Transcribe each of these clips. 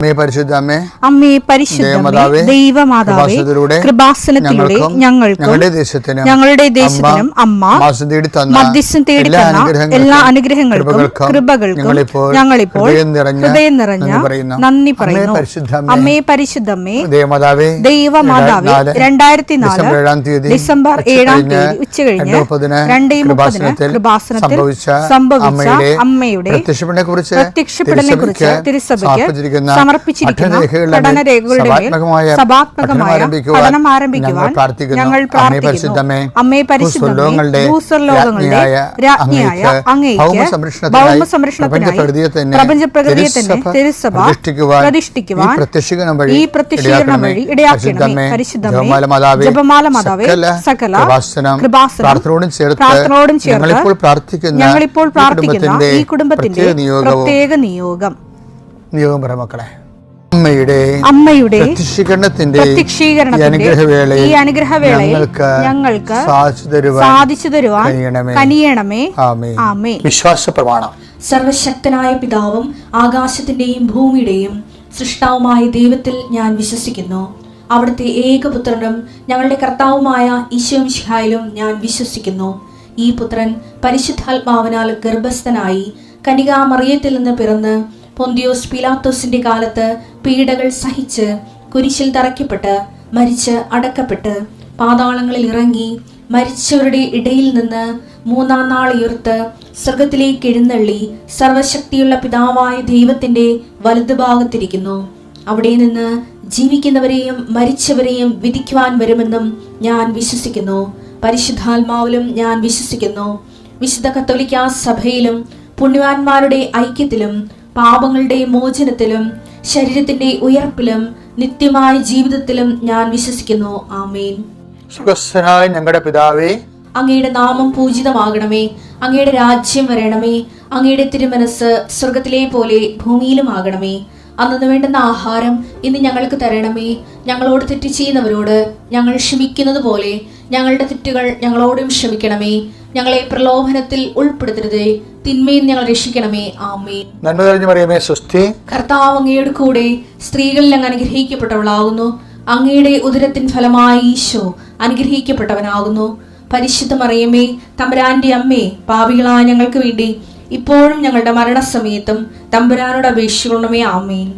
അമ്മേ പരിശുദ്ധമേ ദൈവമാതാവേ കൃപാസനത്തിലൂടെ ഞങ്ങളുടെ ദേശത്തിനും അമ്മ മധ്യസ്ഥം തേടി തന്ന എല്ലാ അനുഗ്രഹങ്ങൾക്കും കൃപകൾക്കും ഞങ്ങളിപ്പോൾ ഹൃദയം നിറഞ്ഞ നന്ദി പറയുന്നു. അമ്മേ പരിശുദ്ധമേ ദൈവമാതാവേ 2004 ഡിസംബർ 7 ഉച്ചകഴിഞ്ഞ് 2:30 കൃപാസനത്തിൽ സംഭവിച്ച അമ്മയുടെ പ്രത്യക്ഷപ്പെടലിനെ കുറിച്ച് തിരുസഭയ്ക്ക് സമർപ്പിച്ചിരിക്കുന്ന പഠനരേഖകളുടെ സഭാത്മകമായ പഠനം ആരംഭിക്കുവാൻ ഞങ്ങൾ പ്രാർത്ഥിക്കുന്നു. അമ്മേ പരിശുദ്ധമേ ഭൂസ്വർലോകങ്ങളുടെ രാജ്ഞിയായ അങ്ങേയ്ക്ക് ഭൗമ സംരക്ഷണത്തിനായി പ്രപഞ്ചപ്രകൃതിയെ തന്നെ തിരുസഭ പ്രതിഷ്ഠിക്കുവാൻ ഈ പ്രത്യക്ഷീകരണം വഴി ഇടയാക്കണമേ. പരിശുദ്ധമേ ജപമാല മാതാവേ സകല കൃപാസനം പ്രാർത്ഥനയോടും ചേർത്ത് ഞങ്ങളിപ്പോൾ പ്രാർത്ഥിക്കുന്ന ഈ കുടുംബത്തിന്റെ പ്രത്യേക നിയോഗം മക്കളെ അമ്മയുടെ പ്രത്യക്ഷീകരണത്തിന്റെ ഈ അനുഗ്രഹവേളയിൽ ഞങ്ങൾക്ക് സാധിച്ചു തരുവാൻ കനിയണമേ. ആമേൻ. വിശ്വാസ പ്രമാണം. സർവശക്തനായ പിതാവും ആകാശത്തിന്റെയും ഭൂമിയുടെയും സൃഷ്ടാവുമായ ദൈവത്തിൽ ഞാൻ വിശ്വസിക്കുന്നു. അവിടുത്തെ ഏകപുത്രനും ഞങ്ങളുടെ കർത്താവുമായ ഈശോമിശിഹായിലും ഞാൻ വിശ്വസിക്കുന്നു. ഈ പുത്രൻ പരിശുദ്ധാത്മാവിനാൽ ഗർഭസ്ഥനായി കന്യകാമറിയത്തിൽ നിന്ന് പിറന്ന് പൊന്തിയോസ് പീലാത്തോസിന്റെ കാലത്ത് പീഡകൾ സഹിച്ച് കുരിശിൽ തറയ്ക്കപ്പെട്ട് മരിച്ച് അടക്കപ്പെട്ട് പാതാളങ്ങളിൽ ഇറങ്ങി മരിച്ചവരുടെ ഇടയിൽ നിന്ന് 3-ാം നാൾ ഉയർത്ത് സ്വർഗത്തിലേക്ക് എഴുന്നള്ളി സർവശക്തിയുള്ള പിതാവായ ദൈവത്തിന്റെ വലതുഭാഗത്തിരിക്കുന്നു. അവിടെ നിന്ന് ജീവിക്കുന്നവരെയും മരിച്ചവരെയും വിധിക്കുവാൻ വരുമെന്നും ഞാൻ വിശ്വസിക്കുന്നു. പരിശുദ്ധാത്മാവിലും ഞാൻ വിശ്വസിക്കുന്നു. വിശുദ്ധ കത്തോലിക്കാ സഭയിലും പുണ്യവാന്മാരുടെ ഐക്യത്തിലും പാപങ്ങളുടെ മോചനത്തിലും ശരീരത്തിന്റെ ഉയർപ്പിലും നിത്യമായ ജീവിതത്തിലും ഞാൻ വിശ്വസിക്കുന്നു. ആമേൻ. സുഖസ്ഥനായ ഞങ്ങളുടെ പിതാവേ, അങ്ങയുടെ നാമം പൂജിതമാകണമേ. അങ്ങയുടെ രാജ്യം വരണമേ. അങ്ങയുടെ തിരുമനസ് സ്വർഗത്തിലെ പോലെ ഭൂമിയിലും ആകണമേ. അന്നു വേണ്ടുന്ന ആഹാരം ഇന്ന് ഞങ്ങൾക്ക് തരണമേ. ഞങ്ങളോട് തെറ്റ് ചെയ്യുന്നവരോട് ഞങ്ങൾ ക്ഷമിക്കുന്നത് പോലെ ഞങ്ങളുടെ തെറ്റുകൾ ഞങ്ങളോടും ക്ഷമിക്കണമേ. ഞങ്ങളെ പ്രലോഭനത്തിൽ ഉൾപ്പെടുത്തരുതേ, തിന്മയിൽ ഞങ്ങൾ രക്ഷിക്കണമേ. ആമേൻ. നന്മ നിറഞ്ഞ മറിയമേ സ്വസ്തി, കർത്താവ് അങ്ങയുടെ കൂടെ സ്ത്രീകളിൽ അങ്ങ് അനുഗ്രഹിക്കപ്പെട്ടവളാകുന്നു. അങ്ങയുടെ ഉദരത്തിൻ ഫലമായി ഈശോ അനുഗ്രഹിക്കപ്പെട്ടവനാകുന്നു. പരിശുദ്ധ മറിയമേ തമ്പുരാന്റെ അമ്മേ, പാപികളായ ഞങ്ങൾക്ക് വേണ്ടി ഇപ്പോഴും ഞങ്ങളുടെ മരണസമയത്തും തമ്പുരാനോട് അപേക്ഷിക്കണമേ. ആമേൻ.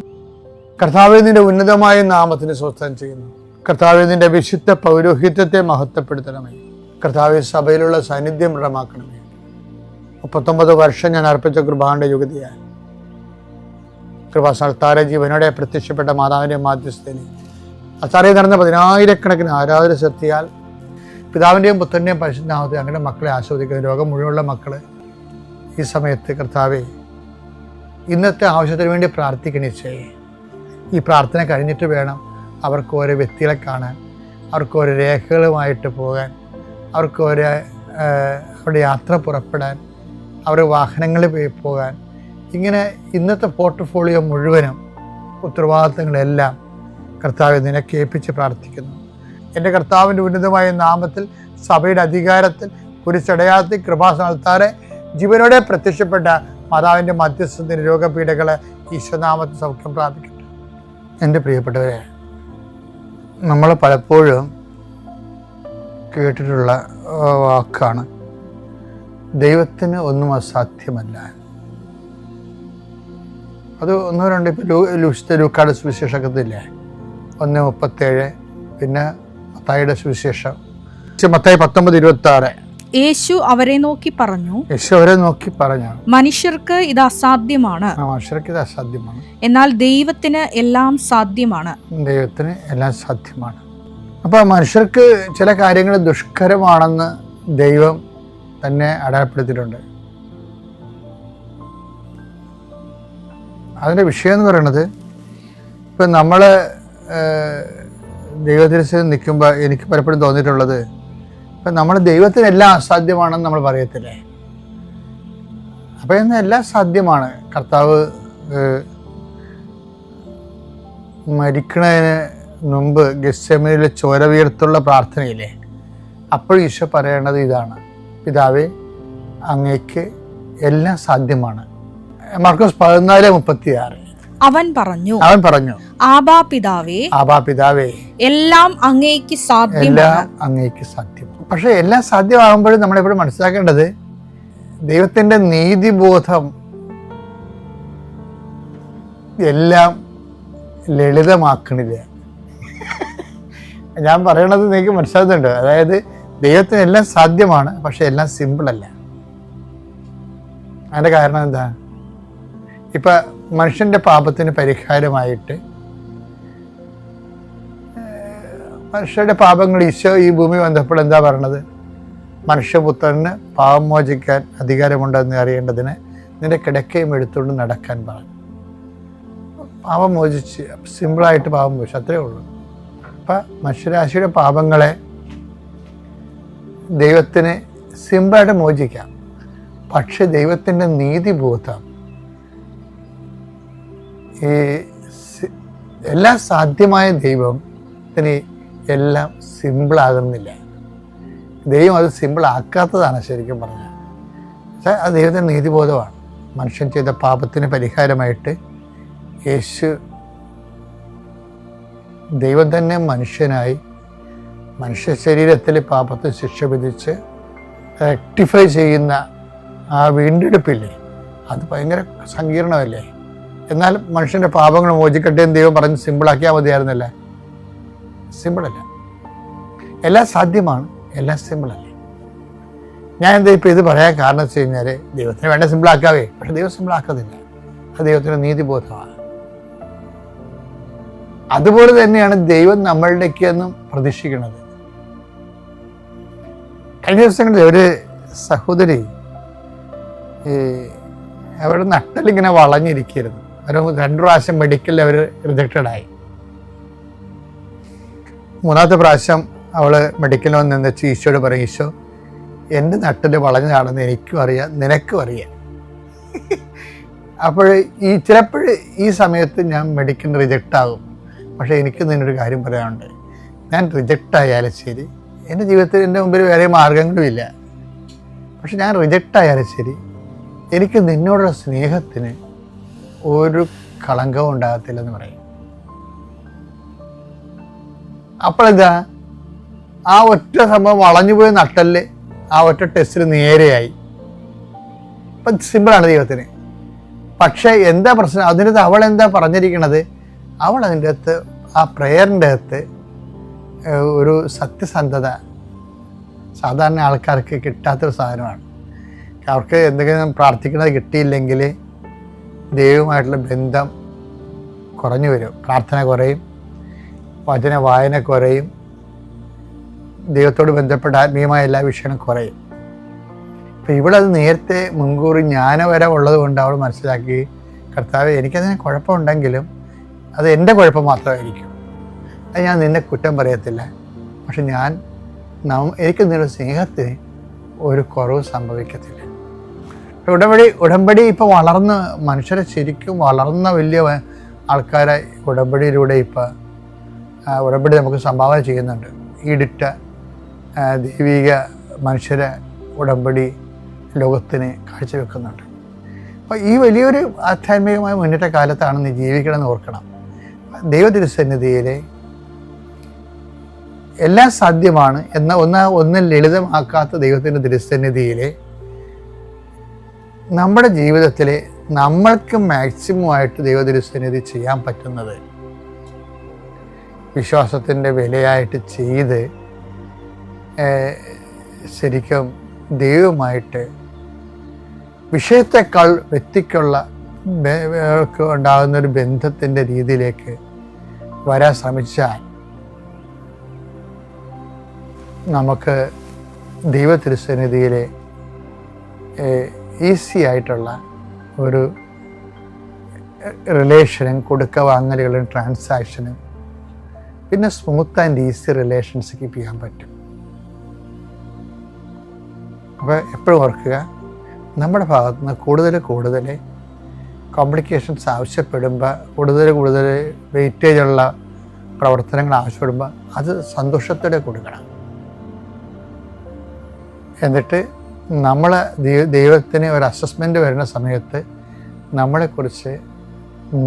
കർത്താവേ നിന്റെ ഉന്നതമായ നാമത്തിന് സ്വസ്ഥം ചെയ്യുന്നു. കർത്താവേ നിന്റെ വിശുദ്ധ പൗരോഹിത്യത്തെ മഹത്വപ്പെടുത്തണമേ. കർത്താവേ സഭയിലുള്ള സാന്നിധ്യം ദൃഢമാക്കണമേ. 39 വർഷം ഞാൻ അർപ്പിച്ച കൃപാന്റെ യുഗതിയാൽ കൃപാസ്ഥാന ജീവനോടെ പ്രത്യക്ഷപ്പെട്ട മാതാവിന്റെ മാധ്യസ്ഥനെ അത്താറെ നടന്ന 10,000-കണക്കിന് ആരാധന ശക്തിയാൽ പിതാവിൻ്റെയും പുത്രൻ്റെയും പരിശുദ്ധനാമത്തെ അങ്ങനെ മക്കളെ ആസ്വദിക്കുന്ന രോഗം മുഴുവനുള്ള മക്കള് ഈ സമയത്ത് കർത്താവെ ഇന്നത്തെ ആവശ്യത്തിന് വേണ്ടി പ്രാർത്ഥിക്കണിച്ചേ. ഈ പ്രാർത്ഥന കഴിഞ്ഞിട്ട് വേണം അവർക്ക് ഓരോ വ്യക്തികളെ കാണാൻ, അവർക്ക് ഓരോ രേഖകളുമായിട്ട് പോകാൻ, അവർക്ക് ഓരോ അവരുടെ യാത്ര പുറപ്പെടാൻ, അവരുടെ വാഹനങ്ങളിൽ പോകാൻ. ഇങ്ങനെ ഇന്നത്തെ പോർട്ട്ഫോളിയോ മുഴുവനും ഉത്തരവാദിത്തങ്ങളെല്ലാം കർത്താവെ നിനക്ക് ഏൽപ്പിച്ച് പ്രാർത്ഥിക്കുന്നു. എൻ്റെ കർത്താവിൻ്റെ ഉന്നതമായ നാമത്തിൽ സഭയുടെ അധികാരത്തിൽ കുരിശടയാളത്തിൽ കൃപാസ്ഥാനത്താറെ ജീവനോടെ പ്രത്യക്ഷപ്പെട്ട മാതാവിൻ്റെ മധ്യസ്ഥത്തിന് രോഗപീഠകളെ ഈശ്വനാമത്തിൽ സൗഖ്യം പ്രാപിക്കട്ടെ. എൻ്റെ പ്രിയപ്പെട്ടവരെ, നമ്മൾ പലപ്പോഴും കേട്ടിട്ടുള്ള വാക്കാണ് ദൈവത്തിന് ഒന്നും അസാധ്യമല്ല. അത് 1-2 ഇപ്പം ലൂക്കായുടെ സുവിശേഷത്തില്ലേ 1:37, പിന്നെ മത്തായിയുടെ സുവിശേഷം മത്തായി 19:26. യേശു അവരെ നോക്കി പറഞ്ഞു, മനുഷ്യർക്ക് ഇത് അസാധ്യമാണ്, എന്നാൽ ദൈവത്തിന് എല്ലാം സാധ്യമാണ്. അപ്പൊ മനുഷ്യർക്ക് ചില കാര്യങ്ങൾ ദുഷ്കരമാണെന്ന് ദൈവം തന്നെ അടയാളപ്പെടുത്തിയിട്ടുണ്ട്. അതിന്റെ വിഷയം എന്ന് പറയുന്നത്, ഇപ്പൊ നമ്മള് ദൈവത്തിൽ നിൽക്കുമ്പോൾ എനിക്ക് പലപ്പോഴും തോന്നിയിട്ടുള്ളത്, ഇപ്പം നമ്മൾ ദൈവത്തിന് എല്ലാം അസാധ്യമാണെന്ന് നമ്മൾ പറയത്തില്ലേ. അപ്പം ഇന്ന് എല്ലാം സാധ്യമാണ്. കർത്താവ് മരിക്കണതിന് മുമ്പ് ഗെത്സെമനിയിലെ ചോര വീർത്തുള്ള പ്രാർത്ഥനയില്ലേ, അപ്പോൾ ഈശോ പറയേണ്ടത് ഇതാണ്: പിതാവേ, അങ്ങേക്ക് എല്ലാം സാധ്യമാണ്. മാർക്കോസ് 14:36. അവൻ പറഞ്ഞു, ആബാ പിതാവേ, എല്ലാം അങ്ങേക്ക് സാധ്യം. പക്ഷെ എല്ലാം സാധ്യമാകുമ്പോഴും നമ്മളെപ്പോഴും മനസ്സിലാക്കേണ്ടത് ദൈവത്തിന്റെ നീതിബോധം എല്ലാം ലളിതമാക്കണില്ല. ഞാൻ പറയണത് നിങ്ങൾക്ക് മനസ്സിലാകുന്നുണ്ട്. അതായത് ദൈവത്തിന് എല്ലാം സാധ്യമാണ്, പക്ഷെ എല്ലാം സിമ്പിൾ അല്ല. അതിൻ്റെ കാരണം എന്താ? ഇപ്പം മനുഷ്യൻ്റെ പാപത്തിന് പരിഹാരമായിട്ട് മനുഷ്യരുടെ പാപങ്ങൾ ഈശോ ഈ ഭൂമി വന്നപ്പോൾ എന്താ പറയണത്? മനുഷ്യപുത്രന് പാപം മോചിക്കാൻ അധികാരമുണ്ടെന്ന് അറിയേണ്ടതിന് നിന്റെ കിടക്കയും എടുത്തുകൊണ്ട് നടക്കാൻ പറഞ്ഞു. പാപം മോചിച്ച് സിമ്പിളായിട്ട് പാപം മോചിച്ചു, അത്രേ ഉള്ളൂ. അപ്പം മനുഷ്യരാശിയുടെ പാപങ്ങളെ ദൈവത്തിന് സിമ്പിളായിട്ട് മോചിക്കാം. പക്ഷെ ദൈവത്തിൻ്റെ നീതിബോധം ഈ എല്ലാം സാധ്യമായ ദൈവത്തിന് എല്ലാം സിമ്പിളാകുന്നില്ല. ദൈവം അത് സിമ്പിളാക്കാത്തതാണ് ശരിക്കും പറഞ്ഞാൽ. പക്ഷേ അത് ദൈവത്തിൻ്റെ നീതിബോധമാണ്. മനുഷ്യൻ ചെയ്ത പാപത്തിന് പരിഹാരമായിട്ട് യേശു ദൈവം തന്നെ മനുഷ്യനായി മനുഷ്യ ശരീരത്തിൽ പാപത്തെ ശിക്ഷ വിധിച്ച് റെക്ടിഫൈ ചെയ്യുന്ന ആ വീണ്ടെടുപ്പില്ലേ, അത് ഭയങ്കര സങ്കീർണമല്ലേ. എന്നാൽ മനുഷ്യൻ്റെ പാപങ്ങൾ മോചിക്കട്ടെ എന്ന് ദൈവം പറഞ്ഞ് സിമ്പിളാക്കിയാൽ മതിയായിരുന്നല്ലേ? സിമ്പിളല്ല. എല്ലാം സാധ്യമാണ്, എല്ലാം സിമ്പിളല്ലേ. ഞാൻ എന്താ ഇപ്പോൾ ഇത് പറയാൻ കാരണം വെച്ച് കഴിഞ്ഞാൽ ദൈവത്തിന് വേണ്ട സിമ്പിളാക്കാവേ, പക്ഷെ ദൈവം സിമ്പിളാക്കുന്നില്ല. അത് ദൈവത്തിൻ്റെ നീതിബോധമാണ്. അതുപോലെ തന്നെയാണ് ദൈവം നമ്മളുടെയൊക്കെയെന്നും പ്രതീക്ഷിക്കുന്നത്. കഴിഞ്ഞ ദിവസങ്ങളിൽ ഒരു സഹോദരി അവരുടെ നട്ടലിങ്ങനെ വളഞ്ഞിരിക്കരുത്. ഒരു 2 പ്രാവശ്യം മെഡിക്കലിൽ അവർ റിജക്റ്റഡായി. 3ാമത്തെ പ്രാവശ്യം അവൾ മെഡിക്കലിൽ വന്ന് വെച്ച് ഈശോയോട് പറയും, ഈശോ എൻ്റെ നട്ടിൽ വളഞ്ഞതാണെന്ന് എനിക്കും അറിയാം, നിനക്കും അറിയാം. അപ്പോൾ ചിലപ്പോൾ ഈ സമയത്ത് ഞാൻ മെഡിക്കൽ റിജക്റ്റ് ആകും. പക്ഷേ എനിക്ക് നിന്നൊരു കാര്യം പറയാനുണ്ട്. ഞാൻ റിജക്റ്റ് ആയാലും ശരി, എൻ്റെ ജീവിതത്തിൽ എൻ്റെ മുമ്പിൽ വേറെ മാർഗങ്ങളും ഇല്ല. പക്ഷെ ഞാൻ റിജക്റ്റ് ആയാലും ശരി, എനിക്ക് നിന്നോടുള്ള സ്നേഹത്തിന് ഒരു കളങ്കവും ഉണ്ടാകത്തില്ലെന്ന് പറയും. അപ്പോഴെന്താ ആ ഒറ്റ സംഭവം വളഞ്ഞുപോയ നട്ടല് ആ ഒറ്റ ടെസ്റ്റിൽ നേരെയായി. ഇപ്പം സിമ്പിളാണ് ദൈവത്തിന്. പക്ഷേ എന്താ പ്രശ്നം? അതിനകത്ത് അവൾ എന്താ പറഞ്ഞിരിക്കണത്? അവൾ അതിൻ്റെ അകത്ത് ആ പ്രേയറിൻ്റെ അകത്ത് ഒരു സത്യസന്ധത സാധാരണ ആൾക്കാർക്ക് കിട്ടാത്തൊരു സാധനമാണ്. അവർക്ക് എന്തെങ്കിലും പ്രാർത്ഥിക്കുന്നത് കിട്ടിയില്ലെങ്കിൽ ദൈവവുമായിട്ടുള്ള ബന്ധം കുറഞ്ഞു വരും, പ്രാർത്ഥന കുറയും, വചന വായന കുറയും, ദൈവത്തോട് ബന്ധപ്പെട്ട ആത്മീയമായ എല്ലാ വിഷയങ്ങളും കുറയും. അപ്പം ഇവളത് നേരത്തെ മുൻകൂർ ജ്ഞാനം വരെ ഉള്ളത് കൊണ്ട് അവൾ മനസ്സിലാക്കി, കർത്താവ് എനിക്കതിന് കുഴപ്പമുണ്ടെങ്കിലും അത് എൻ്റെ കുഴപ്പം മാത്രമായിരിക്കും, അത് ഞാൻ നിന്നെ കുറ്റം പറയത്തില്ല. പക്ഷെ എനിക്ക് നിങ്ങളുടെ സ്നേഹത്തിന് ഒരു കുറവ് സംഭവിക്കത്തില്ല. ഉടമ്പടി ഇപ്പോൾ വളർന്ന് മനുഷ്യരെ ശരിക്കും വളർന്ന വലിയ ആൾക്കാരെ ഉടമ്പടിയിലൂടെ ഉടമ്പടി നമുക്ക് സംഭാവന ചെയ്യുന്നുണ്ട്. ഈടിട്ട ദൈവിക മനുഷ്യരെ ഉടമ്പടി ലോകത്തിന് കാഴ്ചവെക്കുന്നുണ്ട്. അപ്പോൾ ഈ വലിയൊരു ആധ്യാത്മികമായ മുന്നേറ്റ കാലത്താണ് നീ ജീവിക്കണമെന്ന് ഓർക്കണം. ദൈവതിരുസന്നിധിയിൽ എല്ലാം സാധ്യമാണ് എന്ന ഒന്നും ലളിതമാക്കാത്ത ദൈവത്തിൻ്റെ തിരുസന്നിധിയിൽ നമ്മുടെ ജീവിതത്തിൽ നമ്മൾക്ക് മാക്സിമമായിട്ട് ദൈവതിരുസന്നിധി ചെയ്യാൻ പറ്റുന്നത് വിശ്വാസത്തിൻ്റെ വിലയായിട്ട് ചെയ്ത് ശരിക്കും ദൈവമായിട്ട് വിഷയത്തെക്കാൾ വ്യക്തിക്കുള്ള ഉണ്ടാകുന്നൊരു ബന്ധത്തിൻ്റെ രീതിയിലേക്ക് വരാൻ ശ്രമിച്ചാൽ നമുക്ക് ദൈവതിരുസന്നിധിയിലെ ഈസി ആയിട്ടുള്ള ഒരു റിലേഷനും കൊടുക്ക വാങ്ങലുകളും ട്രാൻസാക്ഷനും പിന്നെ smooth and easy relations keep ചെയ്യാൻ പറ്റും. അപ്പോൾ എപ്പോഴും ഓർക്കുക, നമ്മുടെ ഭാഗത്തു നിന്ന് കൂടുതൽ കോംപ്ലിക്കേഷൻസ് ആവശ്യപ്പെടുമ്പോൾ, കൂടുതൽ വെയിറ്റേജുള്ള പ്രവർത്തനങ്ങൾ ആവശ്യപ്പെടുമ്പോൾ അത് സന്തോഷത്തോടെ കൊടുക്കണം. എന്നിട്ട് നമ്മൾ ദൈവത്തിന് ഒരു അസസ്മെൻ്റ് വരുന്ന സമയത്ത് നമ്മളെക്കുറിച്ച്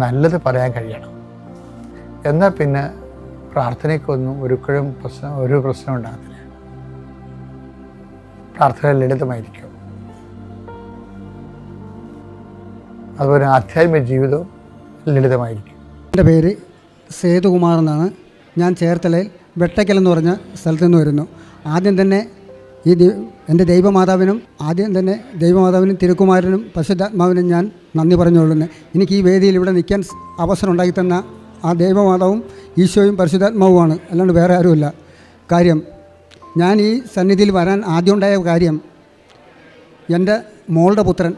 നല്ലത് പറയാൻ കഴിയണം. എന്നാൽ പിന്നെ പ്രാർത്ഥനയ്ക്കൊന്നും ഒരു പ്രശ്നം ഉണ്ടാകത്തില്ല. പ്രാർത്ഥന ലളിതമായിരിക്കും. അതുപോലെ ആധ്യാത്മിക ജീവിതവും ലളിതമായിരിക്കും. എൻ്റെ പേര് സേതുകുമാർ എന്നാണ്. ഞാൻ ചേർത്തലയിൽ വെട്ടയ്ക്കൽ എന്ന് പറഞ്ഞ സ്ഥലത്ത് നിന്ന് വരുന്നു. ആദ്യം തന്നെ എൻ്റെ ദൈവമാതാവിനും തിരുക്കുമാരനും പരിശുദ്ധാത്മാവിനും ഞാൻ നന്ദി പറഞ്ഞുകൊള്ളുന്നു. എനിക്ക് ഈ വേദിയിൽ ഇവിടെ നിൽക്കാൻ അവസരം ഉണ്ടാക്കി തന്ന ആ ദൈവമാതാവും ഈശോയും പരിശുദ്ധാത്മാവുമാണ്, അല്ലാണ്ട് വേറെ ആരുമില്ല. കാര്യം ഞാൻ ഈ സന്നിധിയിൽ വരാൻ ആദ്യം ഉണ്ടായ കാര്യം, എൻ്റെ മോളുടെ പുത്രൻ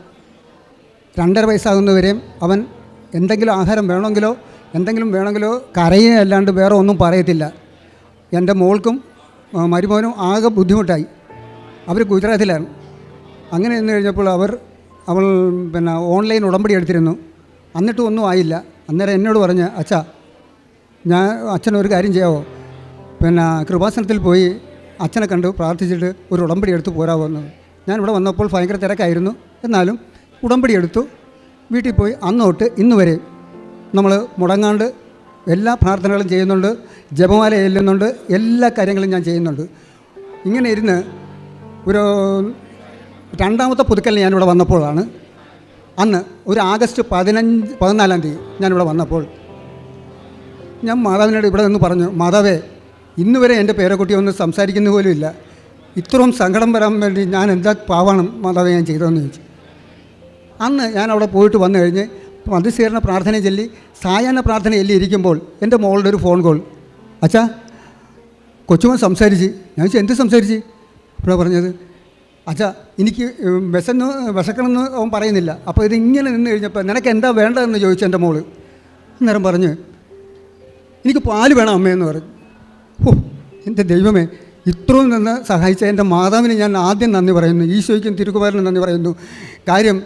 2.5 വയസ്സാകുന്നവരെയും അവൻ എന്തെങ്കിലും ആഹാരം വേണമെങ്കിലോ കരയുകയല്ലാണ്ട് വേറെ ഒന്നും പറയത്തില്ല. എൻ്റെ മോൾക്കും മരുമോനും ആകെ ബുദ്ധിമുട്ടായി. അവർ ഗുജറാത്തിലാണ്. അങ്ങനെ നിന്ന് കഴിഞ്ഞപ്പോൾ അവൾ ഓൺലൈൻ ഉടമ്പടി എടുത്തിരുന്നു. എന്നിട്ടും ഒന്നും ആയില്ല. അന്നേരം എന്നോട് പറഞ്ഞ്, അച്ഛനൊരു കാര്യം ചെയ്യാമോ, കൃപാസനത്തിൽ പോയി അച്ഛനെ കണ്ട് പ്രാർത്ഥിച്ചിട്ട് ഒരു ഉടമ്പടി എടുത്ത് പോരാമോ എന്ന്. ഞാനിവിടെ വന്നപ്പോൾ ഭയങ്കര തിരക്കായിരുന്നു. എന്നാലും ഉടമ്പടി എടുത്തു, വീട്ടിൽ പോയി. അന്ന് തൊട്ട് ഇന്ന് വരെ നമ്മൾ മുടങ്ങാണ്ട് എല്ലാ പ്രാർത്ഥനകളും ചെയ്യുന്നുണ്ട്, ജപമാല ചെല്ലുന്നുണ്ട്, എല്ലാ കാര്യങ്ങളും ഞാൻ ചെയ്യുന്നുണ്ട്. ഇങ്ങനെ ഇരുന്ന് ഒരു 2ാമത്തെ പുതുക്കലിന് ഞാനിവിടെ വന്നപ്പോഴാണ്, അന്ന് ഒരു ആഗസ്റ്റ് 14-ാം തീയതി ഞാനിവിടെ വന്നപ്പോൾ ഞാൻ മാതാവിനോട് ഇവിടെ നിന്ന് പറഞ്ഞു, മാതാവേ, ഇന്ന് വരെ എൻ്റെ പേരക്കുട്ടി ഒന്നും സംസാരിക്കുന്ന പോലും ഇല്ല. ഇത്രയും സങ്കടം വരാൻ വേണ്ടി ഞാൻ എന്താ പാവണം മാതാവേ ഞാൻ ചെയ്തതെന്ന് ചോദിച്ചു. അന്ന് ഞാൻ അവിടെ പോയിട്ട് വന്നു കഴിഞ്ഞ് മധ്യസ്ഥീകരണ പ്രാർത്ഥന ചൊല്ലി സായാഹ്ന പ്രാർത്ഥന ചൊല്ലി ഇരിക്കുമ്പോൾ എൻ്റെ മോളുടെ ഒരു ഫോൺ കോൾ, അച്ഛാ കൊച്ചുമോൻ സംസാരിച്ച്. ഞാൻ ചോദിച്ചു, എന്ത് സംസാരിച്ച്? ഇവിടെ പറഞ്ഞത്, അച്ഛാ എനിക്ക് വിശക്കണമെന്ന് അവൻ പറയുന്നില്ല. അപ്പോൾ ഇത് ഇങ്ങനെ നിന്ന് കഴിഞ്ഞപ്പോൾ നിനക്ക് എന്താ വേണ്ടതെന്ന് ചോദിച്ചു എൻ്റെ മോള്. അന്നേരം പറഞ്ഞ്, എനിക്ക് പാല് വേണം അമ്മയെന്ന് പറഞ്ഞു. ഓ എൻ്റെ ദൈവമേ, ഇത്രയും നിന്ന് സഹായിച്ച എൻ്റെ മാതാവിന് ഞാൻ ആദ്യം നന്ദി പറയുന്നു, ഈശോയ്ക്കും തിരുക്കുമാരനും നന്ദി പറയുന്നു. കാര്യം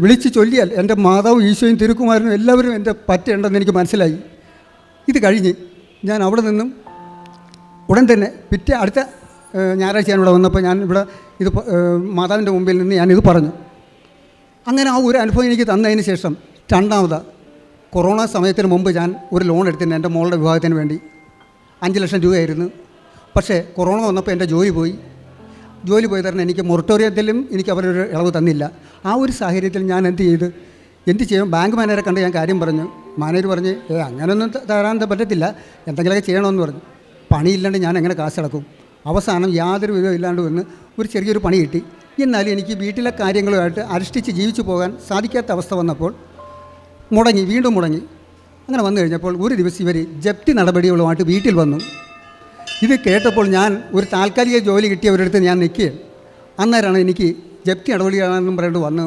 വിളിച്ച് ചൊല്ലിയാൽ എൻ്റെ മാതാവും ഈശോയും തിരുക്കുമാരനും എല്ലാവരും എൻ്റെ പറ്റുണ്ടെന്ന് എനിക്ക് മനസ്സിലായി. ഇത് കഴിഞ്ഞ് ഞാൻ അവിടെ നിന്നും ഉടൻ തന്നെ അടുത്ത ഞായറാഴ്ച ഞാനിവിടെ വന്നപ്പോൾ ഞാൻ ഇവിടെ ഇത് മാതാവിൻ്റെ മുമ്പിൽ നിന്ന് ഞാനിത് പറഞ്ഞു. അങ്ങനെ ആ ഒരു അനുഭവം എനിക്ക് തന്നതിന് ശേഷം 2ാമത് കൊറോണ സമയത്തിന് മുമ്പ് ഞാൻ ഒരു ലോൺ എടുത്തിരുന്നു എൻ്റെ മോളുടെ വിവാഹത്തിന് വേണ്ടി. 5 ലക്ഷം രൂപയായിരുന്നു. പക്ഷേ കൊറോണ വന്നപ്പോൾ എൻ്റെ ജോലി പോയി തരണം. എനിക്ക് മൊറട്ടോറിയത്തിലും എനിക്ക് അവരൊരു ഇളവ് തന്നില്ല. ആ ഒരു സാഹചര്യത്തിൽ ഞാൻ എന്ത് ചെയ്യും? ബാങ്ക് മാനേജറെ കണ്ട് ഞാൻ കാര്യം പറഞ്ഞു. മാനേജർ പറഞ്ഞ്, അങ്ങനെയൊന്നും തരാൻ പറ്റത്തില്ല, എന്തെങ്കിലുമൊക്കെ ചെയ്യണമെന്ന് പറഞ്ഞു. പണിയില്ലാണ്ട് ഞാൻ എങ്ങനെ കാശ് അടക്കും? അവസാനം യാതൊരു വിധവും ഇല്ലാണ്ട് വന്ന് ഒരു ചെറിയൊരു പണി കിട്ടി. എന്നാലും എനിക്ക് വീട്ടിലെ കാര്യങ്ങളുമായിട്ട് അനുഷ്ഠിച്ച് ജീവിച്ചു പോകാൻ സാധിക്കാത്ത അവസ്ഥ വന്നപ്പോൾ വീണ്ടും മുടങ്ങി. അങ്ങനെ വന്നു കഴിഞ്ഞപ്പോൾ ഒരു ദിവസം ഇവർ ജപ്തി നടപടികളുമായിട്ട് വീട്ടിൽ വന്നു. ഇത് കേട്ടപ്പോൾ ഞാൻ ഒരു താൽക്കാലിക ജോലി കിട്ടിയവരടുത്ത് ഞാൻ നിൽക്കുകയാണ്. അന്നേരമാണ് എനിക്ക് ജപ്തി നടപടിയാണെന്നും പറഞ്ഞിട്ട് വന്ന്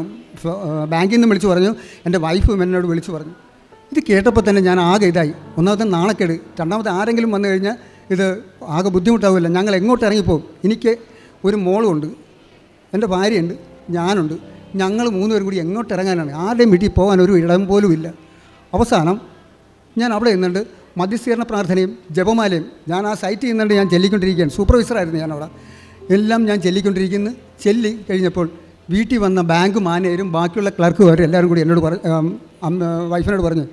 ബാങ്കിൽ നിന്ന് വിളിച്ചു പറഞ്ഞു. എൻ്റെ വൈഫും എന്നോട് വിളിച്ചു പറഞ്ഞു. ഇത് കേട്ടപ്പോൾ തന്നെ ഞാൻ ആകെ ഇതായി. ഒന്നാമത്തെ നാണക്കേട്, രണ്ടാമത്തെ ആരെങ്കിലും വന്നു കഴിഞ്ഞാൽ ഇത് ആകെ ബുദ്ധിമുട്ടാവില്ല. ഞങ്ങൾ എങ്ങോട്ട് ഇറങ്ങിപ്പോവും? എനിക്ക് ഒരു മോളുമുണ്ട്, എൻ്റെ ഭാര്യയുണ്ട്, ഞാനുണ്ട്. ഞങ്ങൾ 3 പേരും കൂടി എങ്ങോട്ട് ഇറങ്ങാനാണ്? ആരുടെയും വീട്ടിൽ പോകാൻ ഒരു ഇടം പോലും ഇല്ല. അവസാനം ഞാൻ അവിടെ നിന്നുണ്ട് മധ്യസ്ഥീകരണ പ്രാർത്ഥനയും ജപമാലയും ഞാൻ ആ സൈറ്റിൽ നിന്നുകൊണ്ട് ഞാൻ ചൊല്ലിക്കൊണ്ടിരിക്കുകയാണ്. സൂപ്പർവൈസറായിരുന്നു ഞാനവിടെ. എല്ലാം ഞാൻ ചൊല്ലി കഴിഞ്ഞപ്പോൾ വീട്ടിൽ വന്ന ബാങ്ക് മാനേജരും ബാക്കിയുള്ള ക്ലർക്കുകാരും എല്ലാവരും കൂടി എന്നോട് വൈഫിനോട് പറഞ്ഞു,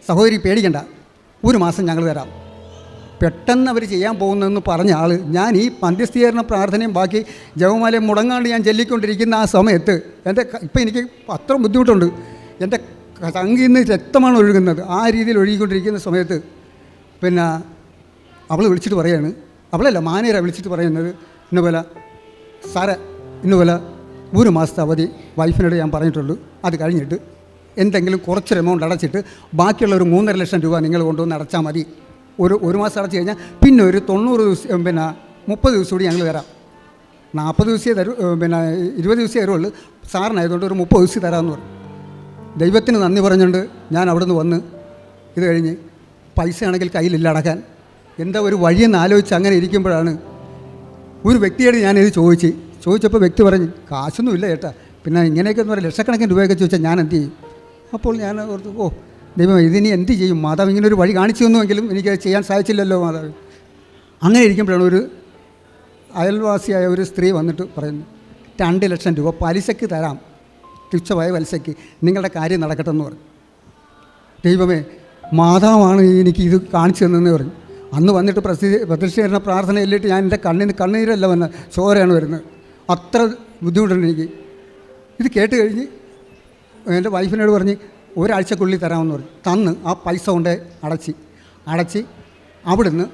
സഹോദരി പേടിക്കണ്ട, 1 മാസം ഞങ്ങൾ തരാം. പെട്ടെന്ന് അവർ ചെയ്യാൻ പോകുന്നതെന്ന് പറഞ്ഞ ആൾ, ഞാൻ ഈ മധ്യസ്ഥീകരണ പ്രാർത്ഥനയും ബാക്കി ജപമാലയും മുടങ്ങാണ്ട് ഞാൻ ചൊല്ലിക്കൊണ്ടിരിക്കുന്ന ആ സമയത്ത് ഇപ്പം എനിക്ക് അത്ര ബുദ്ധിമുട്ടുണ്ട്. എൻ്റെ തങ്കിൽ നിന്ന് രക്തമാണ് ഒഴുകുന്നത്. ആ രീതിയിൽ ഒഴുകിക്കൊണ്ടിരിക്കുന്ന സമയത്ത് അവൾ വിളിച്ചിട്ട് പറയാണ്, അവളല്ല മാനേജറെ വിളിച്ചിട്ട് പറയുന്നത്, ഇന്നുപോലെ സാറേ, ഇന്നുപോലെ 1 മാസത്തെ അവധി വൈഫിനോട് ഞാൻ പറഞ്ഞിട്ടുള്ളൂ. അത് കഴിഞ്ഞിട്ട് എന്തെങ്കിലും കുറച്ചൊരു എമൗണ്ട് അടച്ചിട്ട് ബാക്കിയുള്ള ഒരു 3.5 ലക്ഷം രൂപ നിങ്ങൾ കൊണ്ടുവന്ന് അടച്ചാൽ മതി. ഒരു മാസം അടച്ചു കഴിഞ്ഞാൽ പിന്നെ ഒരു 90 ദിവസം 30 ദിവസം കൂടി ഞങ്ങൾ തരാം. 40 ദിവസമേ തരൂ, 20 ദിവസമേ തരുള്ളൂ. സാറിനായതുകൊണ്ട് ഒരു 30 ദിവസം തരാമെന്ന് പറഞ്ഞു. ദൈവത്തിന് നന്ദി പറഞ്ഞുകൊണ്ട് ഞാൻ അവിടെ നിന്ന് വന്ന് ഇത് കഴിഞ്ഞ് പൈസ ആണെങ്കിൽ കയ്യിലില്ല അടക്കാൻ. എന്താ ഒരു വഴിയെന്ന് ആലോചിച്ച് അങ്ങനെ ഇരിക്കുമ്പോഴാണ് ഒരു വ്യക്തിയോട് ഞാനിത് ചോദിച്ചപ്പോൾ വ്യക്തി പറഞ്ഞു, കാശൊന്നും ഇല്ല ചേട്ടാ, പിന്നെ ഇങ്ങനെയൊക്കെ എന്ന് പറയുക ലക്ഷക്കണക്കിന് രൂപയൊക്കെ ചോദിച്ചാൽ ഞാൻ എന്ത് ചെയ്യും? അപ്പോൾ ഞാൻ ഓർത്തു, ഓ ദൈവം, ഇതിനി എന്ത് ചെയ്യും? മാതാവ് ഇങ്ങനെ ഒരു വഴി കാണിച്ചു തന്നുവെങ്കിലും എനിക്ക് ചെയ്യാൻ സാധിച്ചില്ലല്ലോ മാതാവ്. അങ്ങനെ ഇരിക്കുമ്പോഴാണ് ഒരു അയൽവാസിയായ ഒരു സ്ത്രീ വന്നിട്ട് പറയുന്നു, 2 ലക്ഷം രൂപ പലിശയ്ക്ക് തരാം, തുച്ഛമായ പലിശയ്ക്ക്, നിങ്ങളുടെ കാര്യം നടക്കട്ടെ എന്ന് പറഞ്ഞു. ദൈവമേ, മാതാവാണ് എനിക്ക് ഇത് കാണിച്ചു തന്നെന്ന് പറഞ്ഞു. അന്ന് വന്നിട്ട് പ്രത്യക്ഷീകരണ പ്രാർത്ഥന എല്ലിട്ട് ഞാൻ എൻ്റെ കണ്ണീരല്ല വന്ന് ചോരയാണ് വരുന്നത്. അത്ര ബുദ്ധിമുട്ടുണ്ട് എനിക്ക്. ഇത് കേട്ട് കഴിഞ്ഞ് എൻ്റെ വൈഫിനോട് പറഞ്ഞ് ഒരാഴ്ചക്കുള്ളിൽ തരാമെന്ന് പറഞ്ഞു. തന്ന് ആ പൈസ കൊണ്ട് അടച്ച് അവിടുന്ന്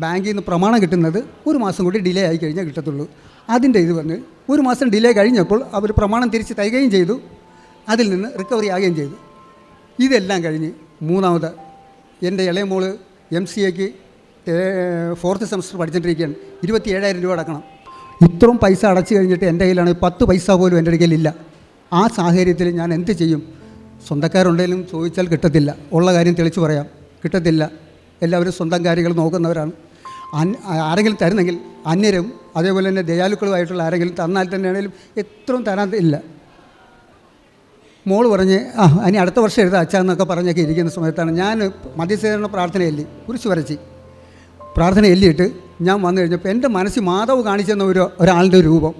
ബാങ്കിൽ നിന്ന് പ്രമാണം കിട്ടുന്നത് 1 മാസം കൂടി ഡിലേ ആയി കഴിഞ്ഞാൽ കിട്ടത്തുള്ളൂ. അതിൻ്റെ ഇത് വന്ന് 1 മാസം ഡിലേ കഴിഞ്ഞപ്പോൾ അവർ പ്രമാണം തിരിച്ച് തരികയും ചെയ്തു. അതിൽ നിന്ന് റിക്കവറി ആകുകയും ചെയ്തു. ഇതെല്ലാം കഴിഞ്ഞ് മൂന്നാമത് എൻ്റെ ഇളയ മോള് MCAക്ക് 4th സെമസ്റ്റർ പഠിച്ചുകൊണ്ടിരിക്കുകയാണ്. 27,000 രൂപ അടക്കണം. ഇത്രയും പൈസ അടച്ചു കഴിഞ്ഞിട്ട് എൻ്റെ കയ്യിലാണെങ്കിൽ 10 പൈസ പോലും എൻ്റെ കയ്യിലില്ല. ആ സാഹചര്യത്തിൽ ഞാൻ എന്ത് ചെയ്യും? സ്വന്തക്കാരുണ്ടെങ്കിലും ചോദിച്ചാൽ കിട്ടത്തില്ല. ഉള്ള കാര്യം തെളിച്ച് പറയാം, കിട്ടത്തില്ല. എല്ലാവരും സ്വന്തം കാര്യങ്ങൾ നോക്കുന്നവരാണ്. ആരെങ്കിലും തരുന്നെങ്കിൽ അന്യരും അതേപോലെ തന്നെ ദയാലുക്കളുമായിട്ടുള്ള ആരെങ്കിലും തന്നാൽ തന്നെയാണെങ്കിലും എത്രയും തരാനില്ല. മോള് പറഞ്ഞ് ഇനി അടുത്ത വർഷം എഴുതാം അച്ഛാന്നൊക്കെ പറഞ്ഞൊക്കെ ഇരിക്കുന്ന സമയത്താണ് ഞാൻ മധ്യസ്ഥീകരണ പ്രാർത്ഥന കുരിശ് വരച്ച് പ്രാർത്ഥന എല്ലിയിട്ട് ഞാൻ വന്നു കഴിഞ്ഞപ്പോൾ എൻ്റെ മനസ്സിൽ മാതാവ് കാണിച്ചെന്ന ഒരാളുടെ രൂപം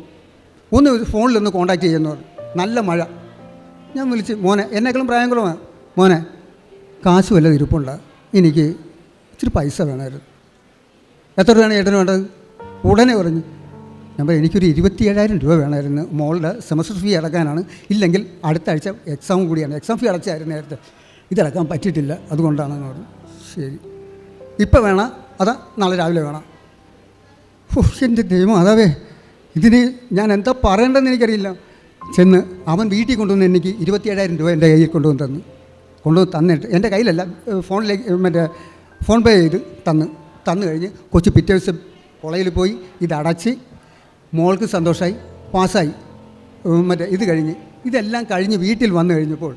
ഒന്ന് ഫോണിലൊന്ന് കോൺടാക്റ്റ് ചെയ്യുന്നു. നല്ല മഴ. ഞാൻ വിളിച്ച്, മോനെ, എന്നെക്കാളും പ്രായങ്ങളുമാണ്, മോനെ കാശ് വല്ലതും ഇരിപ്പുണ്ട്, എനിക്ക് ഇച്ചിരി പൈസ വേണമായിരുന്നു. എത്ര രൂപയാണ് ചേട്ടന് വേണ്ടത്? ഉടനെ പറഞ്ഞു. ഞാൻ പറഞ്ഞു, എനിക്കൊരു 27,000 രൂപ വേണമായിരുന്നു, മോളുടെ സെമസ്റ്റർ ഫീ അടക്കാനാണ്. ഇല്ലെങ്കിൽ അടുത്ത ആഴ്ച എക്സാം കൂടിയാണ്, എക്സാം ഫീ അടച്ചായിരുന്നു നേരത്തെ, ഇതടക്കാൻ പറ്റിയിട്ടില്ല, അതുകൊണ്ടാണെന്ന് പറഞ്ഞു. ശരി, ഇപ്പം വേണം അതാ നാളെ രാവിലെ വേണം. എൻ്റെ ദൈവം, അതാവേ ഇതിന് ഞാൻ എന്താ പറയേണ്ടതെന്ന് എനിക്കറിയില്ല. ചെന്ന് അവൻ വീട്ടിൽ കൊണ്ടുവന്ന് എനിക്ക് 27,000 രൂപ എൻ്റെ കയ്യിൽ കൊണ്ടുവന്ന് തന്നിട്ട്, എൻ്റെ കയ്യിലല്ല, ഫോണിലേക്ക് ഫോൺ പേ ചെയ്ത് തന്നു കഴിഞ്ഞ് കൊച്ചു പിറ്റേ ദിവസം കോളേജിൽ പോയി ഇതടച്ച് മോൾക്ക് സന്തോഷമായി, പാസ്സായി. ഇത് കഴിഞ്ഞ് ഇതെല്ലാം കഴിഞ്ഞ് വീട്ടിൽ വന്നു കഴിഞ്ഞപ്പോൾ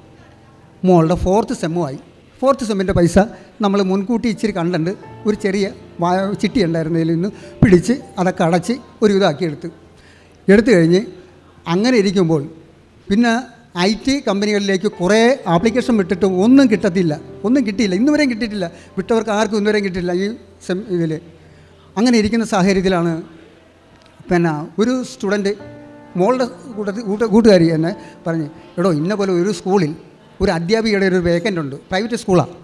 മോളുടെ 4th സെമ്മുമായി. 4th സെമ്മിൻ്റെ പൈസ നമ്മൾ മുൻകൂട്ടി ഇച്ചിരി കണ്ടുണ്ട്, ഒരു ചെറിയ ചിട്ടി ഉണ്ടായിരുന്നതിൽ നിന്ന് പിടിച്ച് അതൊക്കെ അടച്ച് ഒരു ഇതാക്കി എടുത്തു കഴിഞ്ഞ് അങ്ങനെ ഇരിക്കുമ്പോൾ പിന്നെ IT കമ്പനികളിലേക്ക് കുറേ ആപ്ലിക്കേഷൻ വിട്ടിട്ടും ഒന്നും കിട്ടിയില്ല. ഇന്നുവരെയും കിട്ടിയിട്ടില്ല. വിട്ടവർക്ക് ആർക്കും ഇന്നുവരെയും കിട്ടിയില്ല ഈ ഇതിൽ. അങ്ങനെ ഇരിക്കുന്ന സാഹചര്യത്തിലാണ് പിന്നെ ഒരു സ്റ്റുഡൻറ്റ് മോളുടെ കൂട്ടുകാരി എന്നെ പറഞ്ഞ്, എടോ ഇന്ന പോലെ ഒരു സ്കൂളിൽ ഒരു അധ്യാപികയുടെ ഒരു വേക്കൻ്റ് ഉണ്ട്, പ്രൈവറ്റ് സ്കൂളാണ്,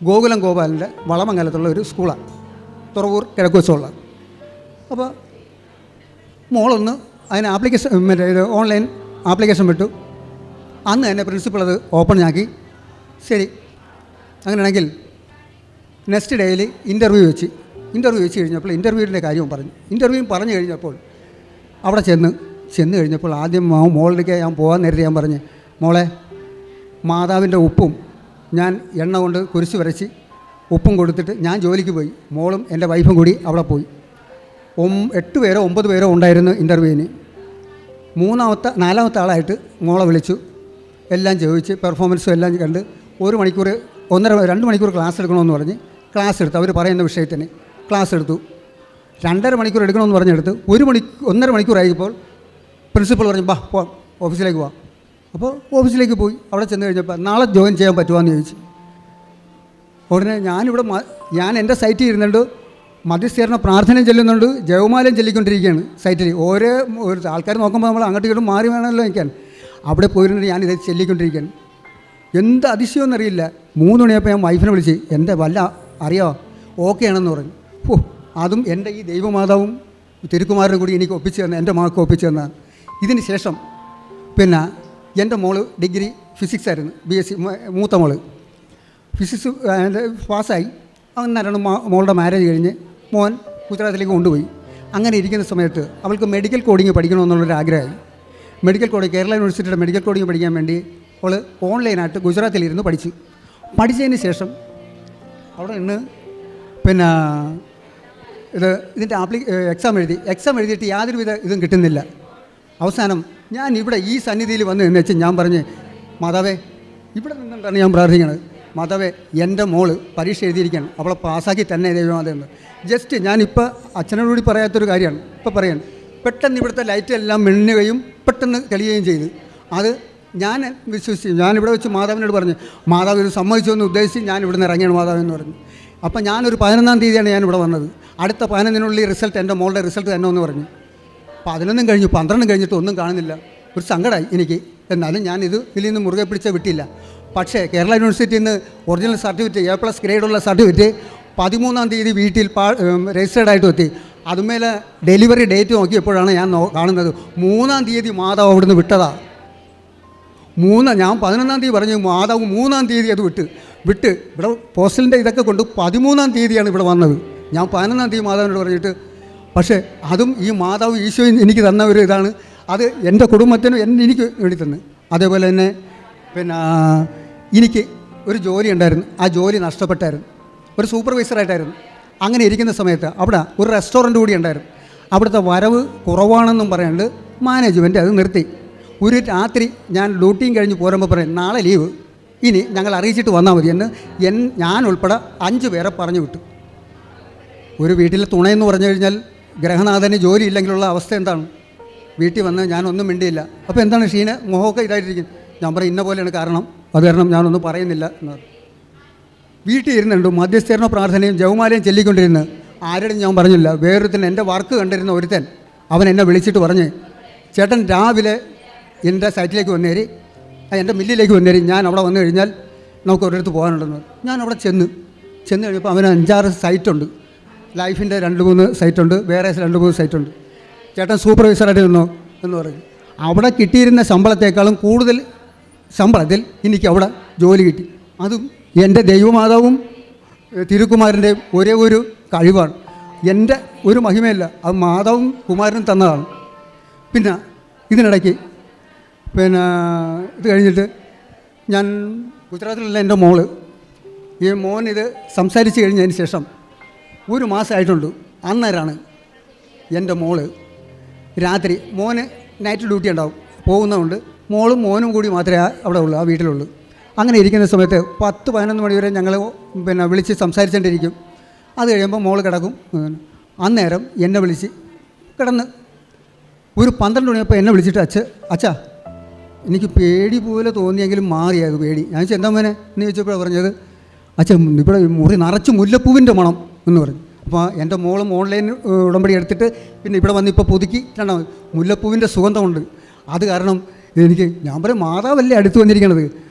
ഗോകുലം ഗോപാലിൻ്റെ വളമംഗലത്തുള്ള ഒരു സ്കൂളാണ്, തുറവൂർ കിഴക്കുവശമുള്ള. അപ്പോൾ മോളൊന്ന് അതിന് ഇത് ഓൺലൈൻ ആപ്ലിക്കേഷൻ വിട്ടു. അന്ന് തന്നെ പ്രിൻസിപ്പൾ അത് ഓപ്പൺ ആക്കി. ശരി, അങ്ങനെയാണെങ്കിൽ നെക്സ്റ്റ് ഡേയിൽ ഇൻ്റർവ്യൂ വെച്ച് കഴിഞ്ഞപ്പോൾ ഇൻ്റർവ്യൂവിൻ്റെ കാര്യവും പറഞ്ഞു കഴിഞ്ഞപ്പോൾ അവിടെ ചെന്ന് കഴിഞ്ഞപ്പോൾ ആദ്യം മോളിലേക്ക് ഞാൻ പോകാൻ നേരത്തെ ഞാൻ പറഞ്ഞു, മോളെ, മാതാവിൻ്റെ ഉപ്പും ഞാൻ എണ്ണ കൊണ്ട് കുരിശ് വരച്ച് ഉപ്പും കൊടുത്തിട്ട് ഞാൻ ജോലിക്ക് പോയി. മോളും എൻ്റെ വൈഫും കൂടി അവിടെ പോയി. 8 പേരോ 9 പേരോ ഉണ്ടായിരുന്നു ഇൻ്റർവ്യൂവിന്. 4ാമത്തെ ആളായിട്ട് മോളെ വിളിച്ചു, എല്ലാം ചോദിച്ച് പെർഫോമൻസും എല്ലാം കണ്ട് 1 മണിക്കൂർ 2 മണിക്കൂർ ക്ലാസ് എടുക്കണമെന്ന് പറഞ്ഞ് ക്ലാസ് എടുത്തു. അവർ പറയുന്ന വിഷയത്തിന് ക്ലാസ് എടുത്തു. 2.5 മണിക്കൂർ എടുക്കണമെന്ന് പറഞ്ഞെടുത്ത് 1.5 മണിക്കൂറായപ്പോൾ പ്രിൻസിപ്പൾ പറഞ്ഞു, പോവാം, ഓഫീസിലേക്ക് പോവാം. അപ്പോൾ ഓഫീസിലേക്ക് പോയി. അവിടെ ചെന്ന് കഴിഞ്ഞപ്പോൾ നാളെ ജോയിൻ ചെയ്യാൻ പറ്റുമോയെന്ന് ചോദിച്ചു. ഉടനെ ഞാൻ എൻ്റെ സൈറ്റിൽ ഇരുന്നുണ്ട്, മധ്യസ്ഥീകരണ പ്രാർത്ഥനയും ചെല്ലുന്നുണ്ട്, ജപമാലയും ചൊല്ലിക്കൊണ്ടിരിക്കുകയാണ് സൈറ്റിൽ. ഓരോ ആൾക്കാർ നോക്കുമ്പോൾ നമ്മൾ അങ്ങോട്ടും ഇങ്ങോട്ടും മാറി വേണമല്ലോ നിൽക്കാൻ. അവിടെ പോയിരുന്നിട്ട് ഞാനിത് ചൊല്ലിക്കൊണ്ടിരിക്കുകയാണ്. എന്ത് അതിശയമെന്നറിയില്ല. 3 മണിയപ്പോൾ ഞാൻ വൈഫിനെ വിളിച്ച്, എൻ്റെ വല്ല അറിയാമോ, ഓക്കെ ആണെന്ന് പറഞ്ഞു. അതും എൻ്റെ ഈ ദൈവമാതാവും തിരുക്കുമാരനും കൂടി എനിക്ക് ഒപ്പിച്ച് തന്നെ, എൻ്റെ മകൾക്ക് ഒപ്പിച്ച് തന്നതാണ്. ഇതിന് ശേഷം പിന്നെ എൻ്റെ മോള് ഡിഗ്രി ഫിസിക്സ് ആയിരുന്നു, BSc, മൂത്ത മോള് ഫിസിക്സ് പാസ്സായി. അന്നേരമാണ് മോളുടെ മാരേജ് കഴിഞ്ഞ് മോൻ ഗുജറാത്തിലേക്ക് കൊണ്ടുപോയി. അങ്ങനെ ഇരിക്കുന്ന സമയത്ത് അവൾക്ക് മെഡിക്കൽ കോഡിങ് പഠിക്കണമെന്നുള്ളൊരു ആഗ്രഹമായി. മെഡിക്കൽ കോഡിങ്, കേരള യൂണിവേഴ്സിറ്റിയുടെ മെഡിക്കൽ കോഡിങ് പഠിക്കാൻ വേണ്ടി അവൾ ഓൺലൈനായിട്ട് ഗുജറാത്തിലിരുന്ന് പഠിച്ചതിന് ശേഷം അവിടെ നിന്ന് പിന്നെ ഇതിൻ്റെ എക്സാം എഴുതിയിട്ട് യാതൊരുവിധ ഇതും കിട്ടുന്നില്ല. അവസാനം ഞാൻ ഇവിടെ ഈ സന്നിധിയിൽ വന്ന് എന്ന് വെച്ച് ഞാൻ പറഞ്ഞ്, മാതാവേ, ഇവിടെ നിന്നിട്ടാണ് ഞാൻ പ്രാർത്ഥിക്കുന്നത്, മാതാവേ, എൻ്റെ മോള് പരീക്ഷ എഴുതിയിരിക്കുകയാണ്, അവളെ പാസ്സാക്കി തന്നെ ദൈവമാതെന്ന്. ജസ്റ്റ് ഞാനിപ്പോൾ അച്ഛനോടുകൂടി പറയാത്തൊരു കാര്യമാണ് ഇപ്പോൾ പറയാൻ. പെട്ടെന്ന് ഇവിടുത്തെ ലൈറ്റെല്ലാം മിന്നുകയും പെട്ടെന്ന് തെളിയുകയും ചെയ്തു. അത് ഞാൻ വിശ്വസിച്ചു. ഞാനിവിടെ വെച്ച് മാതാവിനോട് പറഞ്ഞു, മാതാവ് ഇത് സമ്മതിച്ചു എന്ന് ഉദ്ദേശിച്ച് ഞാൻ ഇവിടുന്ന് ഇറങ്ങിയാണ് മാതാവെന്ന് പറഞ്ഞു. അപ്പോൾ ഞാനൊരു 11-ാം തീയതിയാണ് ഞാനിവിടെ വന്നത്. അടുത്ത 15-നുള്ളിൽ റിസൾട്ട്, എൻ്റെ മോളുടെ റിസൾട്ട് തന്നെ എന്ന് പറഞ്ഞു. 11 കഴിഞ്ഞു, 12 കഴിഞ്ഞിട്ട് ഒന്നും കാണുന്നില്ല. ഒരു സങ്കടമായി എനിക്ക്. എന്നാലും ഞാനിത് ഇതിൽ നിന്ന് മുറുകെ പിടിച്ച വിട്ടില്ല. പക്ഷേ കേരള യൂണിവേഴ്സിറ്റിയിൽ നിന്ന് ഒറിജിനൽ സർട്ടിഫിക്കറ്റ് A+ ഗ്രേഡുള്ള സർട്ടിഫിക്കറ്റ് 13-ാം തീയതി വീട്ടിൽ രജിസ്റ്റേർഡ് ആയിട്ട് എത്തി. അതുമേലെ ഡെലിവറി ഡേറ്റ് നോക്കിയപ്പോഴാണ് ഞാൻ കാണുന്നത് 3-ാം തീയതി മാതാവ് അവിടുന്ന് വിട്ടതാ. ഞാൻ 11-ാം തീയതി പറഞ്ഞു, മാതാവ് 3-ാം തീയതി അത് വിട്ട് ഇവിടെ പോസ്റ്റലിൻ്റെ ഇതൊക്കെ കൊണ്ട് 13-ാം തീയതിയാണ് ഇവിടെ വന്നത്. ഞാൻ 11-ാം തീയതി മാതാവിനോട് പറഞ്ഞിട്ട്, പക്ഷേ അതും ഈ മാതാവ് ഈശോയും എനിക്ക് തന്ന ഒരു ഇതാണ്. അത് എൻ്റെ കുടുംബത്തിനും എനിക്ക് വേണ്ടി തന്നു. അതേപോലെ തന്നെ പിന്നെ എനിക്ക് ഒരു ജോലി ഉണ്ടായിരുന്നു, ആ ജോലി നഷ്ടപ്പെട്ടായിരുന്നു. ഒരു സൂപ്പർവൈസറായിട്ടായിരുന്നു. അങ്ങനെ ഇരിക്കുന്ന സമയത്ത് അവിടെ ഒരു റെസ്റ്റോറൻറ്റ് കൂടി ഉണ്ടായിരുന്നു. അവിടുത്തെ വരവ് കുറവാണെന്നും പറയാണ്ട് മാനേജ്മെൻറ്റ് അത് നിർത്തി. ഒരു രാത്രി ഞാൻ ഡ്യൂട്ടിയും കഴിഞ്ഞ് പോരുമ്പോൾ പറയും, നാളെ ലീവ്, ഇനി ഞങ്ങൾ അറിയിച്ചിട്ട് വന്നാൽ മതി എന്ന് ഞാൻ ഉൾപ്പെടെ 5 പേരെ പറഞ്ഞു വിട്ടു. ഒരു വീട്ടിലെ തുണയെന്ന് പറഞ്ഞു കഴിഞ്ഞാൽ ഗ്രഹനാഥന് ജോലി ഇല്ലെങ്കിലുള്ള അവസ്ഥ എന്താണ്? വീട്ടിൽ വന്ന് ഞാനൊന്നും മിണ്ടിയില്ല. അപ്പോൾ എന്താണ് ഷീന മുഖമൊക്കെ ഇതായിട്ടിരിക്കും. ഞാൻ പറയും ഇന്ന പോലെയാണ് കാരണം, അത് കാരണം ഞാനൊന്നും പറയുന്നില്ല എന്ന് പറഞ്ഞു. വീട്ടിൽ ഇരുന്നുണ്ട് മധ്യസ്ഥീകരണ പ്രാർത്ഥനയും ജവമാലയും ചൊല്ലിക്കൊണ്ടിരുന്ന് ആരോടും ഞാൻ പറഞ്ഞില്ല. വേറൊരുത്തൻ എൻ്റെ വർക്ക് കണ്ടിരുന്ന ഒരുത്തൻ അവൻ എന്നെ വിളിച്ചിട്ട് പറഞ്ഞ്, ചേട്ടൻ രാവിലെ എൻ്റെ സൈറ്റിലേക്ക് വന്നേരി, എൻ്റെ മില്ലിലേക്ക് വന്നേരി, ഞാൻ അവിടെ വന്നു കഴിഞ്ഞാൽ നമുക്ക് ഒരിടത്ത് പോകാനുണ്ടെന്ന്. ഞാൻ അവിടെ ചെന്ന് കഴിഞ്ഞപ്പോൾ അവന് 5-6 സൈറ്റുണ്ട്. ലൈഫിൻ്റെ 2-3 സൈറ്റുണ്ട്, വേറെ 2-3 സൈറ്റുണ്ട്. ചേട്ടൻ സൂപ്പർവൈസറായിട്ട് നിന്നോ എന്ന് പറഞ്ഞു. അവിടെ കിട്ടിയിരുന്ന ശമ്പളത്തേക്കാളും കൂടുതൽ ശമ്പളത്തിൽ എനിക്ക് അവിടെ ജോലി കിട്ടി. അതും എൻ്റെ ദൈവമാതാവും തിരുക്കുമാരൻ്റെ ഒരേ ഒരു കഴിവാണ്. എൻ്റെ ഒരു മഹിമയല്ല, അത് മാതാവും കുമാരനും തന്നതാണ്. പിന്നെ ഇതിനിടയ്ക്ക് ഇത് കഴിഞ്ഞിട്ട് ഞാൻ ഗുജറാത്തിലുള്ള എൻ്റെ മോള്, ഈ മോൻ ഇത് സംസാരിച്ച് കഴിഞ്ഞതിന് ശേഷം 1 മാസമായിട്ടുണ്ട്. അന്നേരമാണ് എൻ്റെ മോള് രാത്രി, മോന് നൈറ്റ് ഡ്യൂട്ടി ഉണ്ടാവും, പോകുന്നതുകൊണ്ട് മോളും മോനും കൂടി മാത്രമേ അവിടെ ഉള്ളൂ, ആ വീട്ടിലുള്ളൂ. അങ്ങനെ ഇരിക്കുന്ന സമയത്ത് 10-11 മണി വരെ ഞങ്ങൾ വിളിച്ച് സംസാരിച്ചുകൊണ്ടിരിക്കും. അത് കഴിയുമ്പോൾ മോൾ കിടക്കും. അന്നേരം എന്നെ വിളിച്ച് കിടന്ന് ഒരു 12 മണിയപ്പോൾ എന്നെ വിളിച്ചിട്ട്, അച്ഛാ എനിക്ക് പേടി പോലെ തോന്നിയെങ്കിലും മാറിയത് പേടി. ഞാൻ എന്താ മോനെ എന്ന് ചോദിച്ചപ്പോഴാണ് പറഞ്ഞത്, അച്ഛൻ ഇവിടെ മുറി നിറച്ച് മുല്ലപ്പൂവിൻ്റെ മണം എന്ന് പറഞ്ഞു. അപ്പോൾ എൻ്റെ മോളും ഓൺലൈൻ ഉടമ്പടി എടുത്തിട്ട് പിന്നെ ഇവിടെ വന്ന് ഇപ്പോൾ പുതുക്കി മുല്ലപ്പൂവിൻ്റെ സുഗന്ധമുണ്ട്. അത് കാരണം ഞാൻ പറയും, മാതാവല്ലേ അടുത്ത് വന്നിരിക്കണത്,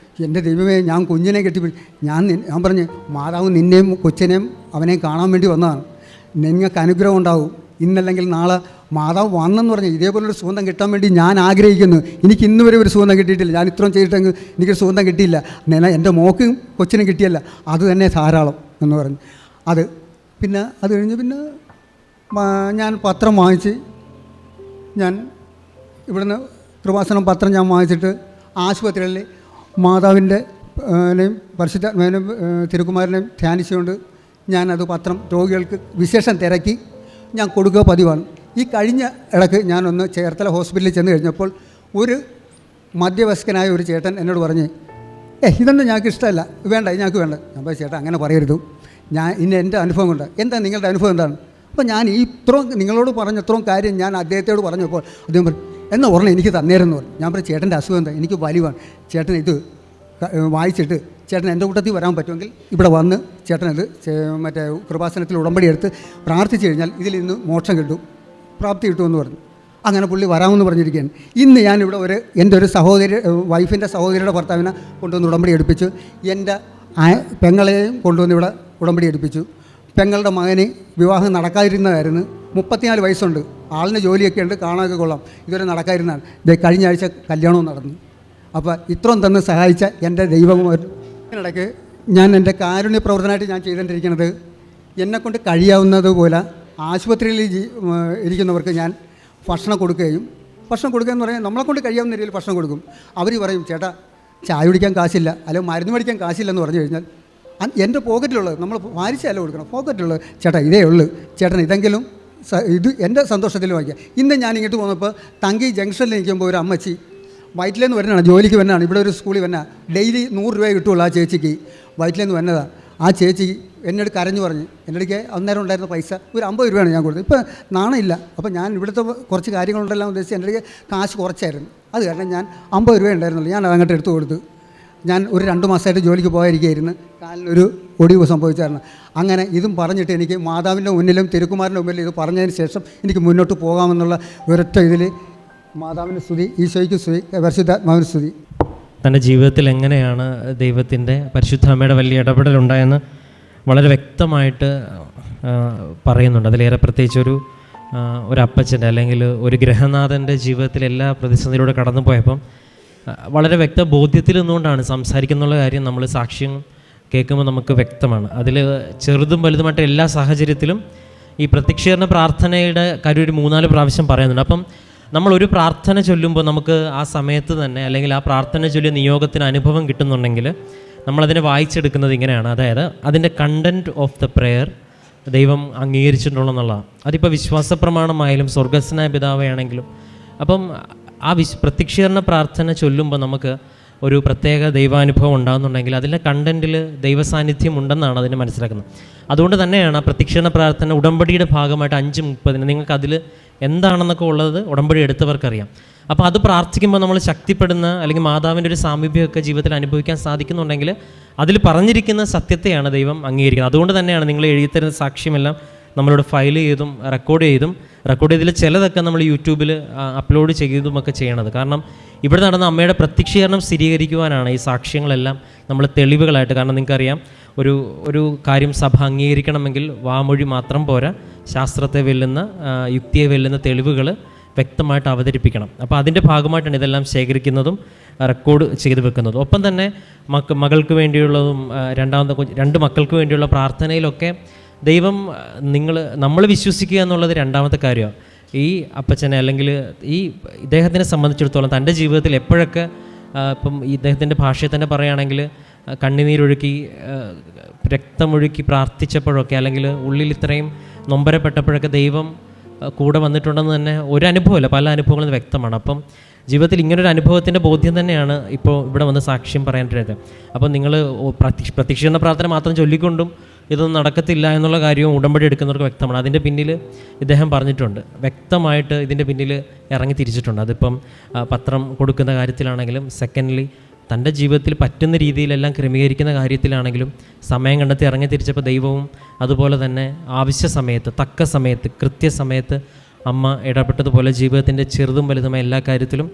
എൻ്റെ ദൈവമേ, ഞാൻ കുഞ്ഞിനെ ഞാൻ പറഞ്ഞ്, മാതാവ് നിന്നെയും കൊച്ചിനെയും അവനെയും കാണാൻ വേണ്ടി വന്നതാണ്, നിങ്ങൾക്ക് അനുഗ്രഹം ഉണ്ടാവും. ഇന്നല്ലെങ്കിൽ നാളെ മാതാവ് വന്നെന്ന് പറഞ്ഞ് ഇതേപോലൊരു സുഗന്ധം കിട്ടാൻ വേണ്ടി ഞാൻ ആഗ്രഹിക്കുന്നു. എനിക്ക് ഇന്ന് വരെ ഒരു സുഗന്ധം കിട്ടിയിട്ടില്ല. ഞാൻ ഇത്രയും ചെയ്തിട്ടെങ്കിൽ എനിക്കൊരു സുഗന്ധം കിട്ടിയില്ല. എൻ്റെ മോക്കും കൊച്ചിനും കിട്ടിയല്ല, അത് തന്നെ ധാരാളം എന്ന് പറഞ്ഞു. പിന്നെ അത് കഴിഞ്ഞ് പിന്നെ ഞാൻ പത്രം വാങ്ങിച്ച്, ഞാൻ ഇവിടുന്ന് കൃപാസനം പത്രം ഞാൻ വാങ്ങിച്ചിട്ട് ആശുപത്രികളിൽ മാതാവിൻ്റെ പരിശുദ്ധാത്മാവിനെയും തിരുക്കുമാരനെയും ധ്യാനിച്ചുകൊണ്ട് ഞാനത് പത്രം രോഗികൾക്ക് വിശേഷം തിരക്കി ഞാൻ കൊടുക്കുക പതിവാണ്. ഈ കഴിഞ്ഞ ഇടയ്ക്ക് ഞാനൊന്ന് ചേർത്തല ഹോസ്പിറ്റലിൽ ചെന്ന് കഴിഞ്ഞപ്പോൾ ഒരു മധ്യവയസ്കനായ ഒരു ചേട്ടൻ എന്നോട് പറഞ്ഞ്, ഇതൊന്നും ഞങ്ങൾക്ക് ഇഷ്ടമല്ല, വേണ്ട, ഞങ്ങൾക്ക് വേണ്ട. ഞാൻ പറഞ്ഞു, ചേട്ടാ അങ്ങനെ പറയരുത്, എൻ്റെ അനുഭവം കൊണ്ട്. എന്താ നിങ്ങളുടെ അനുഭവം എന്താണ്? അപ്പോൾ ഞാൻ നിങ്ങളോട് പറഞ്ഞ ഇത്രയും കാര്യം ഞാൻ അദ്ദേഹത്തോട് പറഞ്ഞപ്പോൾ അദ്ദേഹം പറഞ്ഞു, എന്നാൽ ഉടനെ എനിക്ക് തന്നേരെന്ന് പറഞ്ഞു. ഞാൻ പറഞ്ഞു, ചേട്ടൻ്റെ അസുഖം എന്താ? എനിക്ക് വലിവാണ്. ചേട്ടൻ ഇത് വായിച്ചിട്ട് ചേട്ടൻ എൻ്റെ കൂട്ടത്തിൽ വരാൻ പറ്റുമെങ്കിൽ ഇവിടെ വന്ന് ചേട്ടനത് മറ്റേ കൃപാസനത്തിൽ ഉടമ്പടി എടുത്ത് പ്രാർത്ഥിച്ചു കഴിഞ്ഞാൽ ഇതിൽ നിന്ന് മോക്ഷം കിട്ടും, പ്രാപ്തി കിട്ടുമെന്ന് പറഞ്ഞു. അങ്ങനെ പുള്ളി വരാമെന്ന് പറഞ്ഞിരിക്കുകയാണ്. ഇന്ന് ഞാനിവിടെ എൻ്റെ ഒരു വൈഫിൻ്റെ സഹോദരിയുടെ ഭർത്താവിനെ കൊണ്ടുവന്ന് ഉടമ്പടി എടുപ്പിച്ചു. എൻ്റെ പെങ്ങളെയും കൊണ്ടുവന്ന് ഇവിടെ ഉടമ്പടി എടുപ്പിച്ചു. പെങ്ങളുടെ മകന് വിവാഹം നടക്കാതിരുന്നതായിരുന്നു. 34 വയസ്സുണ്ട്, ആളിന് ജോലിയൊക്കെ ഉണ്ട്, കാണാനൊക്കെ കൊള്ളാം, ഇതുവരെ നടക്കാതിരുന്നതാണ്. ഇത് കഴിഞ്ഞ ആഴ്ച കല്യാണവും നടന്നു. അപ്പോൾ ഇത്രയും തന്ന് സഹായിച്ച എൻ്റെ ഇതിനിടയ്ക്ക് ഞാൻ എൻ്റെ കാരുണ്യ പ്രവർത്തനമായിട്ട് ഞാൻ ചെയ്തുകൊണ്ടിരിക്കുന്നത്, എന്നെക്കൊണ്ട് കഴിയാവുന്നതുപോലെ ആശുപത്രിയിൽ ഇരിക്കുന്നവർക്ക് ഞാൻ ഭക്ഷണം കൊടുക്കുകയും എന്ന് പറഞ്ഞാൽ നമ്മളെക്കൊണ്ട് കഴിയാവുന്ന രീതിയിൽ ഭക്ഷണം കൊടുക്കും. അവർ പറയും, ചേട്ടാ ചായ കുടിക്കാൻ കാശില്ല, അല്ലെങ്കിൽ മരുന്ന് മേടിക്കാൻ കാശില്ലെന്ന് പറഞ്ഞു കഴിഞ്ഞാൽ എൻ്റെ പോക്കറ്റിലുള്ളത്, നമ്മൾ വാരിച്ചല്ല കൊടുക്കണം, പോക്കറ്റിലുള്ളത്, ചേട്ടാ ഇതേ ഉള്ളൂ, ചേട്ടൻ ഇതെങ്കിലും ഇത് എൻ്റെ സന്തോഷത്തിൽ വാങ്ങിക്കുക. ഇന്ന് ഞാൻ ഇങ്ങോട്ട് പോകുന്നപ്പോൾ തങ്കി ജംഗ്ഷനിൽ നിൽക്കുമ്പോൾ ഒരു അമ്മച്ചി വയറ്റിലേന്ന് വരുന്നതാണ്, ജോലിക്ക് വരുന്നതാണ്, ഇവിടെ ഒരു സ്കൂളിൽ വന്ന ഡെയിലി 100 രൂപ കിട്ടുള്ളൂ ആ ചേച്ചിക്ക്, വയറ്റിലേന്ന് വന്നതാണ്. ആ ചേച്ചി എന്നോട് കരഞ്ഞു പറഞ്ഞ്, എൻ്റെ അടുക്ക് അന്നേരം ഉണ്ടായിരുന്ന പൈസ ഒരു 50 രൂപയാണ് ഞാൻ കൊടുത്തത്. ഇപ്പോൾ നാണമില്ല. അപ്പോൾ ഞാൻ ഇവിടുത്തെ കുറച്ച് കാര്യങ്ങളുണ്ടെല്ലാം ഉദ്ദേശിച്ച് എൻ്റെ അടുക്ക് കാശ് കുറച്ചായിരുന്നു. അത് കാരണം ഞാൻ 50 രൂപ ഉണ്ടായിരുന്നുള്ളൂ, ഞാൻ അതങ്ങോട്ട് എടുത്തു കൊടുത്തു. ഞാൻ ഒരു 2 മാസമായിട്ട് ജോലിക്ക് പോയിരിക്കുകയായിരുന്നു, കാലിനൊരു ഒടിവ് സംഭവിച്ചായിരുന്നു. അങ്ങനെ ഇതും പറഞ്ഞിട്ട് എനിക്ക് മാതാവിൻ്റെ മുന്നിലും തിരുക്കുമാരൻ്റെ മുന്നിലും ഇത് പറഞ്ഞതിന് ശേഷം എനിക്ക് മുന്നോട്ട് പോകാമെന്നുള്ള ഒരൊറ്റ ഇതിൽ മാതാവിന് സ്തുതി, ഈശോയ്ക്ക് സ്തുതി, പരിശുദ്ധാത്മാവിന് സ്തുതി. തൻ്റെ ജീവിതത്തിൽ എങ്ങനെയാണ് ദൈവത്തിൻ്റെ പരിശുദ്ധ അമ്മയുടെ വലിയ ഇടപെടലുണ്ടായെന്ന് വളരെ വ്യക്തമായിട്ട് പറയുന്നുണ്ട്. അതിലേറെ പ്രത്യേകിച്ച് ഒരു അപ്പച്ചൻ്റെ അല്ലെങ്കിൽ ഒരു ഗൃഹനാഥൻ്റെ ജീവിതത്തിൽ എല്ലാ പ്രതിസന്ധിയിലൂടെ കടന്നു പോയപ്പം വളരെ വ്യക്ത ബോധ്യത്തിൽ നിന്നുകൊണ്ടാണ് സംസാരിക്കുന്നുള്ള കാര്യം നമ്മൾ സാക്ഷ്യം കേൾക്കുമ്പോൾ നമുക്ക് വ്യക്തമാണ്. അതിൽ ചെറുതും വലുതുമായിട്ട് എല്ലാ സാഹചര്യത്തിലും ഈ പ്രത്യക്ഷീകരണ പ്രാർത്ഥനയുടെ കാര്യം ഒരു 3-4 പ്രാവശ്യം പറയുന്നുണ്ട്. അപ്പം നമ്മളൊരു പ്രാർത്ഥന ചൊല്ലുമ്പോൾ നമുക്ക് ആ സമയത്ത് തന്നെ അല്ലെങ്കിൽ ആ പ്രാർത്ഥന ചൊല്ലിയ നിയോഗത്തിന് അനുഭവം കിട്ടുന്നുണ്ടെങ്കിൽ നമ്മളതിനെ വായിച്ചെടുക്കുന്നത് ഇങ്ങനെയാണ്. അതായത് അതിൻ്റെ കണ്ടൻറ്റ് ഓഫ് ദ പ്രെയർ ദൈവം അംഗീകരിച്ചിട്ടുണ്ടെന്നുള്ളതാണ്. അതിപ്പോൾ വിശ്വാസ പ്രമാണമായാലും സ്വർഗസ്നായ പിതാവാണെങ്കിലും. അപ്പം ആ പ്രത്യക്ഷീകരണ പ്രാർത്ഥന ചൊല്ലുമ്പോൾ നമുക്ക് ഒരു പ്രത്യേക ദൈവാനുഭവം ഉണ്ടാകുന്നുണ്ടെങ്കിൽ അതിൻ്റെ കണ്ടൻറ്റിൽ ദൈവസാന്നിധ്യം ഉണ്ടെന്നാണ് അതിന് മനസ്സിലാക്കുന്നത്. അതുകൊണ്ട് തന്നെയാണ് ആ പ്രത്യക്ഷീകരണ പ്രാർത്ഥന ഉടമ്പടിയുടെ ഭാഗമായിട്ട് 5:30 നിങ്ങൾക്ക് അതിൽ എന്താണെന്നൊക്കെ ഉള്ളത് ഉടമ്പടി എടുത്തവർക്കറിയാം. അപ്പോൾ അത് പ്രാർത്ഥിക്കുമ്പോൾ നമ്മൾ ശക്തിപ്പെടുന്ന അല്ലെങ്കിൽ മാതാവിൻ്റെ ഒരു സാമീപ്യമൊക്കെ ജീവിതത്തിൽ അനുഭവിക്കാൻ സാധിക്കുന്നുണ്ടെങ്കിൽ അതിൽ പറഞ്ഞിരിക്കുന്ന സത്യത്തെയാണ് ദൈവം അംഗീകരിക്കുന്നത്. അതുകൊണ്ട് തന്നെയാണ് നിങ്ങൾ എഴുതിത്തരുന്ന സാക്ഷ്യമെല്ലാം നമ്മളോട് ഫയൽ ചെയ്തും റെക്കോർഡ് ചെയ്തതിൽ ചിലതൊക്കെ നമ്മൾ യൂട്യൂബിൽ അപ്ലോഡ് ചെയ്തുമൊക്കെ ചെയ്യണത്. കാരണം ഇവിടെ നടന്ന അമ്മയുടെ പ്രത്യക്ഷീകരണം സ്ഥിരീകരിക്കുവാനാണ് ഈ സാക്ഷ്യങ്ങളെല്ലാം നമ്മൾ തെളിവുകളായിട്ട്. കാരണം നിങ്ങൾക്കറിയാം, ഒരു കാര്യം സഭ അംഗീകരിക്കണമെങ്കിൽ വാമൊഴി മാത്രം പോരാ, ശാസ്ത്രത്തെ വെല്ലുന്ന യുക്തിയെ വെല്ലുന്ന തെളിവുകൾ വ്യക്തമായിട്ട് അവതരിപ്പിക്കണം. അപ്പോൾ അതിൻ്റെ ഭാഗമായിട്ടാണ് ഇതെല്ലാം ശേഖരിക്കുന്നതും റെക്കോർഡ് ചെയ്ത് വെക്കുന്നതും. ഒപ്പം തന്നെ മകൾക്ക് വേണ്ടിയുള്ളതും 2 മക്കൾക്ക് വേണ്ടിയുള്ള പ്രാർത്ഥനയിലൊക്കെ ദൈവം നമ്മൾ വിശ്വസിക്കുക എന്നുള്ളത് രണ്ടാമത്തെ കാര്യമാണ്. ഈ അപ്പച്ചനെ അല്ലെങ്കിൽ ഇദ്ദേഹത്തിനെ സംബന്ധിച്ചിടത്തോളം തൻ്റെ ജീവിതത്തിൽ എപ്പോഴൊക്കെ ഇപ്പം ഇദ്ദേഹത്തിൻ്റെ ഭാഷയിൽ തന്നെ പറയുകയാണെങ്കിൽ കണ്ണുനീരൊഴുക്കി രക്തമൊഴുക്കി പ്രാർത്ഥിച്ചപ്പോഴൊക്കെ അല്ലെങ്കിൽ ഉള്ളിൽ ഇത്രയും നൊമ്പരപ്പെട്ടപ്പോഴൊക്കെ ദൈവം കൂടെ വന്നിട്ടുണ്ടെന്ന് തന്നെ ഒരു അനുഭവമല്ല, പല അനുഭവങ്ങളും വ്യക്തമാണ്. അപ്പം ജീവിതത്തിൽ ഇങ്ങനൊരു അനുഭവത്തിൻ്റെ ബോധ്യം തന്നെയാണ് ഇപ്പോൾ ഇവിടെ വന്ന് സാക്ഷ്യം പറയാനായിട്ട്. അപ്പം നിങ്ങൾ പ്രത്യക്ഷീകരണ പ്രാർത്ഥന മാത്രം ചൊല്ലിക്കൊണ്ടും ഇതൊന്നും നടക്കത്തില്ല എന്നുള്ള കാര്യവും ഉടമ്പടി എടുക്കുന്നവർക്ക് വ്യക്തമാണ്. അതിൻ്റെ പിന്നിൽ ഇദ്ദേഹം പറഞ്ഞിട്ടുണ്ട്, വ്യക്തമായിട്ട് ഇതിൻ്റെ പിന്നിൽ ഇറങ്ങി തിരിച്ചിട്ടുണ്ട്. അതിപ്പം പത്രം കൊടുക്കുന്ന കാര്യത്തിലാണെങ്കിലും, സെക്കൻഡ്ലി തൻ്റെ ജീവിതത്തിൽ പറ്റുന്ന രീതിയിലെല്ലാം ക്രമീകരിക്കുന്ന കാര്യത്തിലാണെങ്കിലും സമയം കണ്ടെത്തി ഇറങ്ങി തിരിച്ചപ്പോൾ ദൈവവും അതുപോലെ തന്നെ ആവശ്യ സമയത്ത്, തക്ക സമയത്ത്, കൃത്യസമയത്ത് അമ്മ ഇടപെട്ടതുപോലെ ജീവിതത്തിൻ്റെ ചെറുതും വലുതുമായ എല്ലാ കാര്യത്തിലും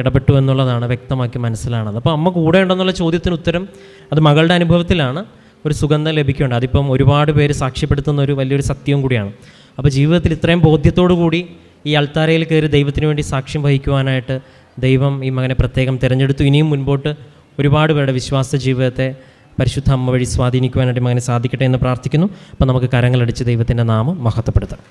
ഇടപെട്ടു എന്നുള്ളതാണ് വ്യക്തമാക്കി മനസ്സിലാണത്. അപ്പോൾ അമ്മ കൂടെ ഉണ്ടെന്നുള്ള ചോദ്യത്തിന് ഉത്തരം അത് മകളുടെ അനുഭവത്തിലാണ് ഒരു സുഗന്ധം ലഭിക്കേണ്ടത്. അതിപ്പം ഒരുപാട് പേര് സാക്ഷ്യപ്പെടുത്തുന്ന ഒരു വലിയൊരു സത്യവും കൂടിയാണ്. അപ്പോൾ ജീവിതത്തിൽ ഇത്രയും ബോധ്യത്തോടു കൂടി ഈ അൾത്താരയിൽ കയറി ദൈവത്തിന് വേണ്ടി സാക്ഷ്യം വഹിക്കുവാനായിട്ട് ദൈവം ഈ മകനെ പ്രത്യേകം തിരഞ്ഞെടുത്തു. ഇനിയും മുൻപോട്ട് ഒരുപാട് പേരുടെ വിശ്വാസ ജീവിതത്തെ പരിശുദ്ധ അമ്മ വഴി സ്വാധീനിക്കുവാനായിട്ട് മകനെ സാധിക്കട്ടെ എന്ന് പ്രാർത്ഥിക്കുന്നു. അപ്പം നമുക്ക് കരങ്ങളടിച്ച് ദൈവത്തിൻ്റെ നാമം മഹത്വപ്പെടുത്താം.